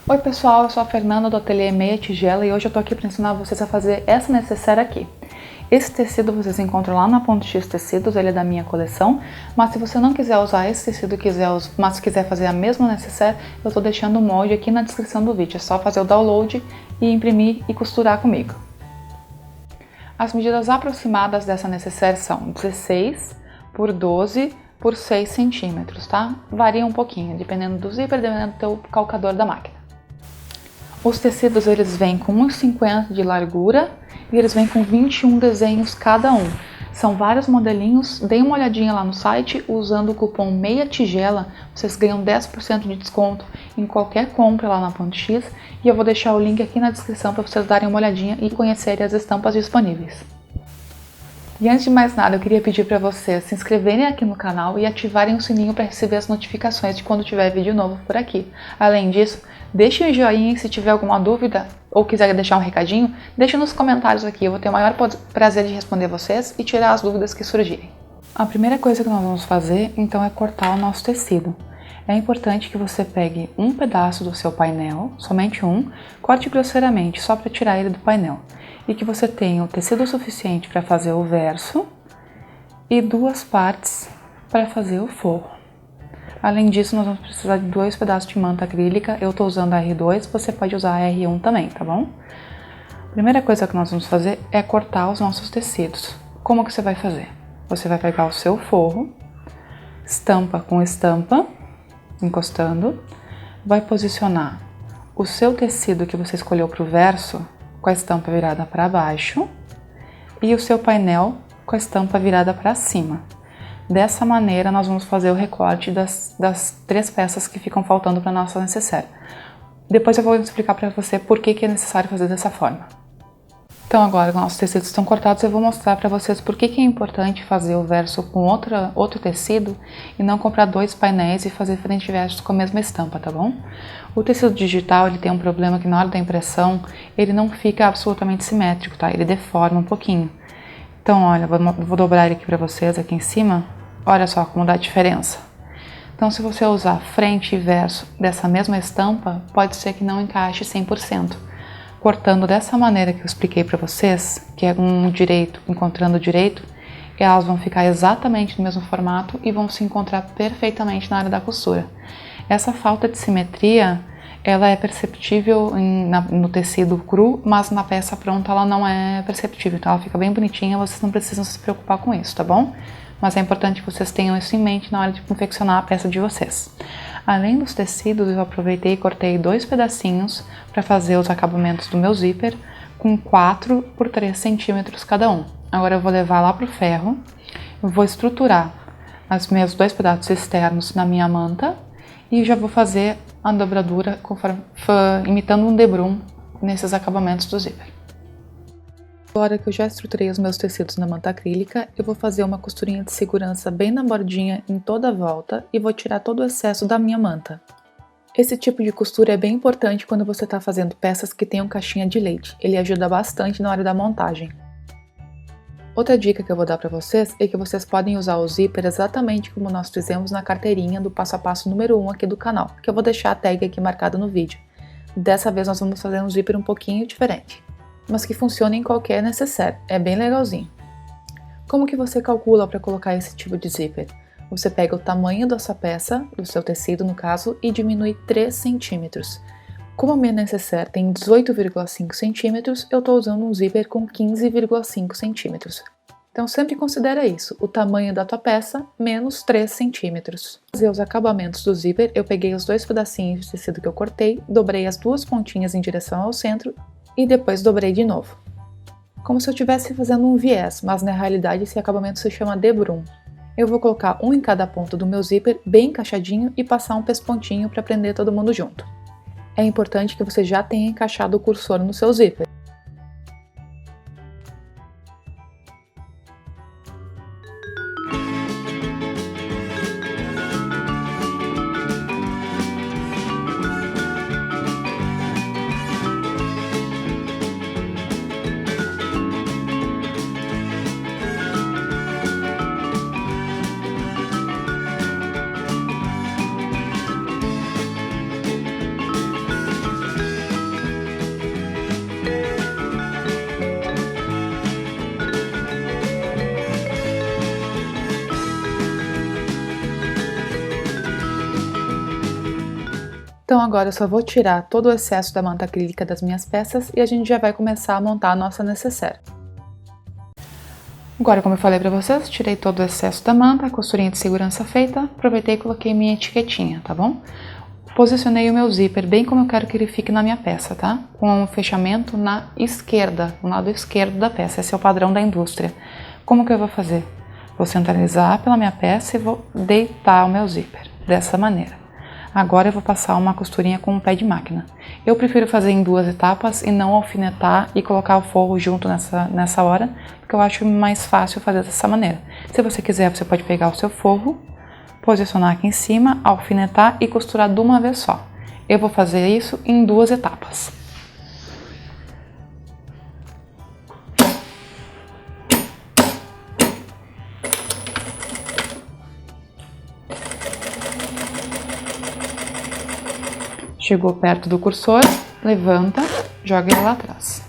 Oi pessoal, eu sou a Fernanda do Ateliê Meia Tigela e hoje eu tô aqui para ensinar vocês a fazer essa necessaire aqui. Esse tecido vocês encontram lá na Ponto X Tecidos, ele é da minha coleção, mas se você não quiser usar esse tecido, mas quiser fazer a mesma necessaire, eu tô deixando o molde aqui na descrição do vídeo, é só fazer o download e imprimir e costurar comigo. As medidas aproximadas dessa necessaire são 16 por 12 por 6 centímetros, tá? Varia um pouquinho, dependendo do zíper, dependendo do teu calcador da máquina. Os tecidos eles vêm com 1,50 de largura e eles vêm com 21 desenhos cada um. São vários modelinhos, dê uma olhadinha lá no site, usando o cupom Meia Tigela, vocês ganham 10% de desconto em qualquer compra lá na Ponto X e eu vou deixar o link aqui na descrição para vocês darem uma olhadinha e conhecerem as estampas disponíveis. E antes de mais nada, eu queria pedir para vocês se inscreverem aqui no canal e ativarem o sininho para receber as notificações de quando tiver vídeo novo por aqui. Além disso, deixe um joinha e se tiver alguma dúvida ou quiser deixar um recadinho, deixe nos comentários aqui, eu vou ter o maior prazer de responder vocês e tirar as dúvidas que surgirem. A primeira coisa que nós vamos fazer, então, é cortar o nosso tecido. É importante que você pegue um pedaço do seu painel, somente um, corte grosseiramente, só para tirar ele do painel. E que você tenha o tecido suficiente para fazer o verso e duas partes para fazer o forro. Além disso, nós vamos precisar de 2 pedaços de manta acrílica, eu estou usando a R2, você pode usar a R1 também, tá bom? A primeira coisa que nós vamos fazer é cortar os nossos tecidos. Como que você vai fazer? Você vai pegar o seu forro, estampa com estampa, encostando, vai posicionar o seu tecido que você escolheu para o verso com a estampa virada para baixo e o seu painel com a estampa virada para cima. Dessa maneira nós vamos fazer o recorte das 3 peças que ficam faltando para a nossa necessaire. Depois eu vou explicar para você por que é necessário fazer dessa forma. Então agora que nossos tecidos estão cortados, eu vou mostrar para vocês por que é importante fazer o verso com outro tecido e não comprar 2 painéis e fazer frente e verso com a mesma estampa, tá bom? O tecido digital ele tem um problema que na hora da impressão ele não fica absolutamente simétrico, tá? Ele deforma um pouquinho. Então olha, vou dobrar ele aqui para vocês aqui em cima, olha só como dá a diferença. Então se você usar frente e verso dessa mesma estampa, pode ser que não encaixe 100%. Cortando dessa maneira que eu expliquei para vocês, que é um direito encontrando direito, elas vão ficar exatamente no mesmo formato e vão se encontrar perfeitamente na hora da costura. Essa falta de simetria, ela é perceptível no tecido cru, mas na peça pronta ela não é perceptível, então ela fica bem bonitinha, vocês não precisam se preocupar com isso, tá bom? Mas é importante que vocês tenham isso em mente na hora de confeccionar a peça de vocês. Além dos tecidos, eu aproveitei e cortei 2 pedacinhos para fazer os acabamentos do meu zíper com 4 por 3 centímetros cada um. Agora eu vou levar lá para o ferro, eu vou estruturar os meus 2 pedaços externos na minha manta e já vou fazer a dobradura imitando um debrum nesses acabamentos do zíper. Agora que eu já estruturei os meus tecidos na manta acrílica, eu vou fazer uma costurinha de segurança bem na bordinha em toda a volta e vou tirar todo o excesso da minha manta. Esse tipo de costura é bem importante quando você está fazendo peças que tenham caixinha de leite, ele ajuda bastante na hora da montagem. Outra dica que eu vou dar para vocês é que vocês podem usar o zíper exatamente como nós fizemos na carteirinha do passo a passo número 1 aqui do canal, que eu vou deixar a tag aqui marcada no vídeo. Dessa vez nós vamos fazer um zíper um pouquinho diferente, mas que funciona em qualquer necessaire, é bem legalzinho. Como que você calcula para colocar esse tipo de zíper? Você pega o tamanho da sua peça, do seu tecido no caso, e diminui 3 centímetros. Como a minha necessaire tem 18,5 centímetros, eu estou usando um zíper com 15,5 centímetros. Então sempre considera isso, o tamanho da tua peça menos 3 centímetros. Para fazer os acabamentos do zíper, eu peguei os 2 pedacinhos de tecido que eu cortei, dobrei as 2 pontinhas em direção ao centro e depois dobrei de novo. Como se eu estivesse fazendo um viés, mas na realidade esse acabamento se chama debrum. Eu vou colocar um em cada ponta do meu zíper, bem encaixadinho, e passar um pespontinho para prender todo mundo junto. É importante que você já tenha encaixado o cursor no seu zíper. Então agora eu só vou tirar todo o excesso da manta acrílica das minhas peças e a gente já vai começar a montar a nossa necessaire. Agora, como eu falei para vocês, tirei todo o excesso da manta, a costurinha de segurança feita, aproveitei e coloquei minha etiquetinha, tá bom? Posicionei o meu zíper bem como eu quero que ele fique na minha peça, tá? Com o fechamento na esquerda, no lado esquerdo da peça, esse é o padrão da indústria. Como que eu vou fazer? Vou centralizar pela minha peça e vou deitar o meu zíper, dessa maneira. Agora eu vou passar uma costurinha com um pé de máquina. Eu prefiro fazer em 2 etapas e não alfinetar e colocar o forro junto nessa hora, porque eu acho mais fácil fazer dessa maneira. Se você quiser, você pode pegar o seu forro, posicionar aqui em cima, alfinetar e costurar de uma vez só. Eu vou fazer isso em 2 etapas. Chegou perto do cursor, levanta, joga ele lá atrás.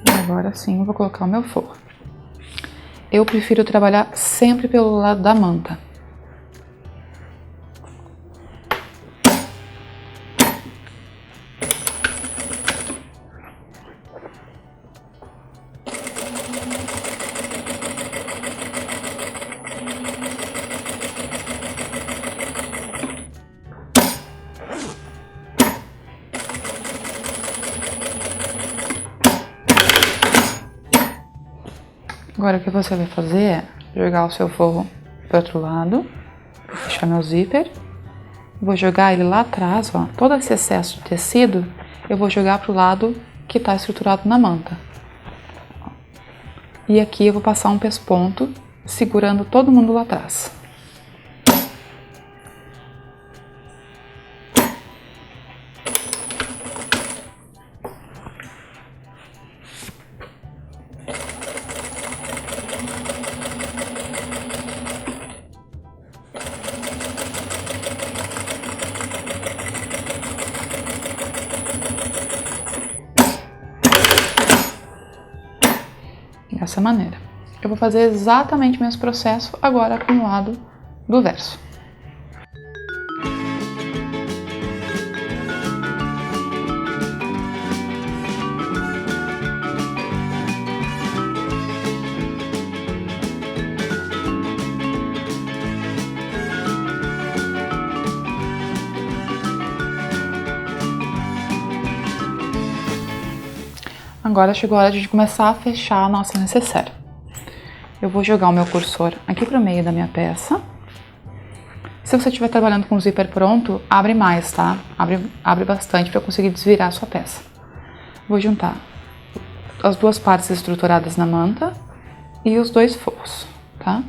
E agora sim eu vou colocar o meu forro. Eu prefiro trabalhar sempre pelo lado da manta. Agora o que você vai fazer é jogar o seu forro para o outro lado, vou fechar meu zíper, vou jogar ele lá atrás, ó, todo esse excesso de tecido eu vou jogar para o lado que está estruturado na manta. E aqui eu vou passar um pesponto segurando todo mundo lá atrás. Dessa maneira. Eu vou fazer exatamente o mesmo processo agora com o lado do verso. Agora chegou a hora de começar a fechar a nossa necessaire. Eu vou jogar o meu cursor aqui para o meio da minha peça. Se você estiver trabalhando com o zíper pronto, abre mais, tá? Abre bastante para conseguir desvirar a sua peça. Vou juntar as 2 partes estruturadas na manta e os 2 forros, tá?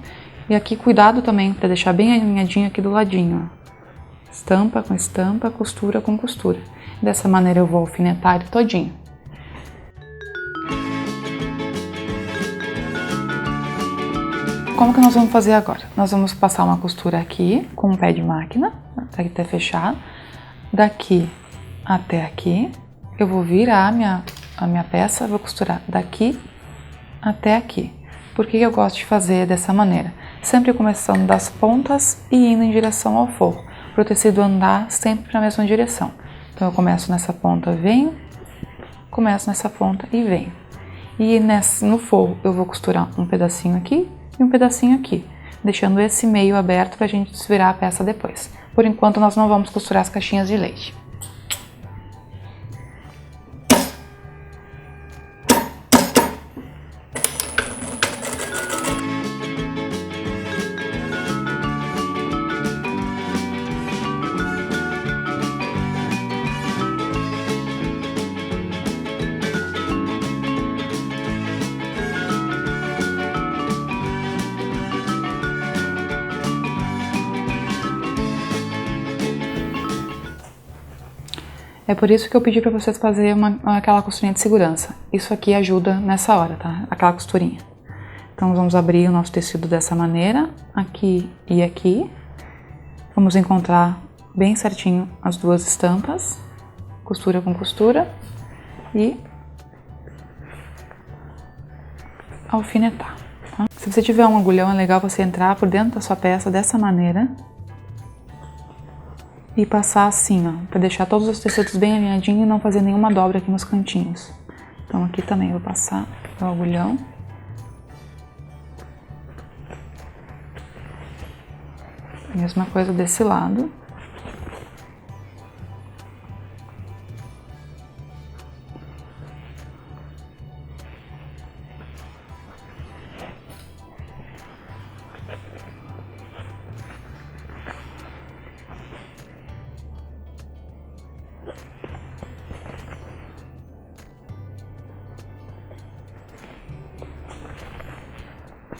E aqui cuidado também para deixar bem alinhadinho aqui do ladinho, ó. Estampa com estampa, costura com costura. Dessa maneira eu vou alfinetar ele todinho. Como que nós vamos fazer agora? Nós vamos passar uma costura aqui com um pé de máquina, até fechar. Daqui até aqui, eu vou virar a minha peça, vou costurar daqui até aqui. Por que eu gosto de fazer dessa maneira? Sempre começando das pontas e indo em direção ao forro, para o tecido andar sempre na mesma direção. Então eu começo nessa ponta, venho, começo nessa ponta e venho. E no forro eu vou costurar um pedacinho aqui e um pedacinho aqui, deixando esse meio aberto para a gente desvirar a peça depois. Por enquanto nós não vamos costurar as caixinhas de leite. É por isso que eu pedi para vocês fazerem aquela costurinha de segurança. Isso aqui ajuda nessa hora, tá? Aquela costurinha. Então vamos abrir o nosso tecido dessa maneira, aqui e aqui. Vamos encontrar bem certinho as 2 estampas, costura com costura e alfinetar. tá? Se você tiver um agulhão, é legal você entrar por dentro da sua peça dessa maneira e passar assim, ó, pra deixar todos os tecidos bem alinhadinhos e não fazer nenhuma dobra aqui nos cantinhos. Então aqui também vou passar o agulhão. Mesma coisa desse lado.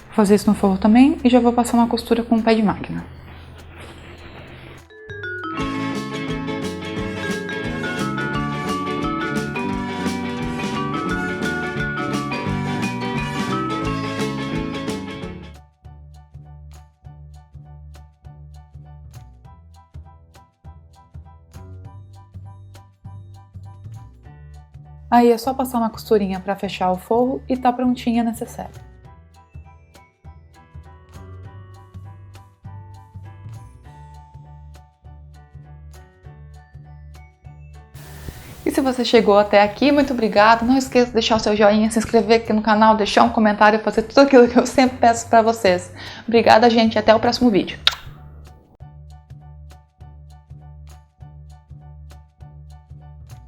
Vou fazer isso no forro também e já vou passar uma costura com o pé de máquina. Aí é só passar uma costurinha para fechar o forro e tá prontinha a necessaire. E se você chegou até aqui, muito obrigado. Não esqueça de deixar o seu joinha, se inscrever aqui no canal, deixar um comentário e fazer tudo aquilo que eu sempre peço para vocês. Obrigada, gente. Até o próximo vídeo.